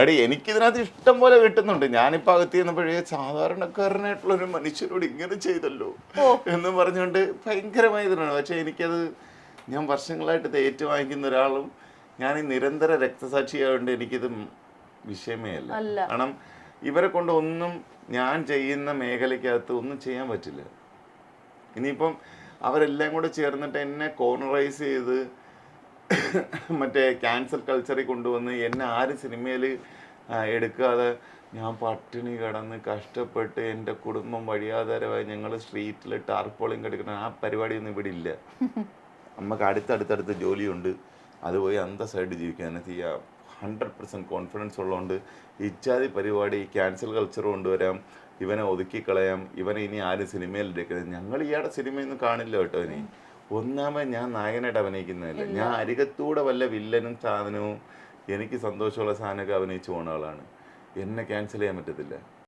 എടി എനിക്കിതിനകത്ത് ഇഷ്ടം പോലെ കിട്ടുന്നുണ്ട്. ഞാനിപ്പോ അകത്ത് ചെന്നപ്പോഴേ സാധാരണക്കാരനായിട്ടുള്ള ഒരു മനുഷ്യരോട് ഇങ്ങനെ ചെയ്തല്ലോ എന്ന് പറഞ്ഞുകൊണ്ട് ഭയങ്കരമായ ഇതിനാണ്. പക്ഷെ എനിക്കത് ഞാൻ വർഷങ്ങളായിട്ട് ഇത് ഏറ്റുവാങ്ങിക്കുന്ന ഒരാളും ഞാൻ ഈ നിരന്തര രക്തസാക്ഷിയായതുകൊണ്ട് എനിക്കിത് വിഷയമേ അല്ല. കാരണം ഇവരെ കൊണ്ട് ഒന്നും ഞാൻ ചെയ്യുന്ന മേഖലയ്ക്കകത്ത് ഒന്നും ചെയ്യാൻ പറ്റില്ല. ഇനിയിപ്പം അവരെല്ലാം കൂടെ ചേർന്നിട്ട് എന്നെ കോർണറൈസ് ചെയ്ത് മറ്റേ ക്യാൻസൽ കൾച്ചറിൽ കൊണ്ടുവന്ന് എന്നെ ആരും സിനിമയിൽ എടുക്കാതെ ഞാൻ പട്ടിണി കിടന്ന് കഷ്ടപ്പെട്ട് എൻ്റെ കുടുംബം വഴിയാധാരമായി ഞങ്ങൾ സ്ട്രീറ്റിൽ ടാർപോളിങ് എടുക്കണം, ആ പരിപാടിയൊന്നും ഇവിടെ ഇല്ല. നമുക്ക് അടുത്തടുത്തടുത്ത് ജോലിയുണ്ട്, അത് പോയി അന്തസ്സായിട്ട് ജീവിക്കാൻ ചെയ്യാം. 100% കോൺഫിഡൻസ് ഉള്ളതുകൊണ്ട് ഇച്ചാതി പരിപാടി ക്യാൻസൽ കൾച്ചർ കൊണ്ടുവരാം, ഇവനെ ഒതുക്കിക്കളയാം, ഇവനെ ഇനി ആരും സിനിമയിൽ എടുക്കുന്നത്. ഞങ്ങൾ ഇയാളുടെ സിനിമയൊന്നും കാണില്ല കേട്ടോ. ഇനി ഒന്നാമത് ഞാൻ നായകനായിട്ട് അഭിനയിക്കുന്നതല്ല, ഞാൻ അരികത്തൂടെ വല്ല വില്ലനും സാധനവും എനിക്ക് സന്തോഷമുള്ള സാധനമൊക്കെ അഭിനയിച്ചു പോകുന്ന ആളാണ്. എന്നെ ക്യാൻസൽ ചെയ്യാൻ പറ്റത്തില്ല.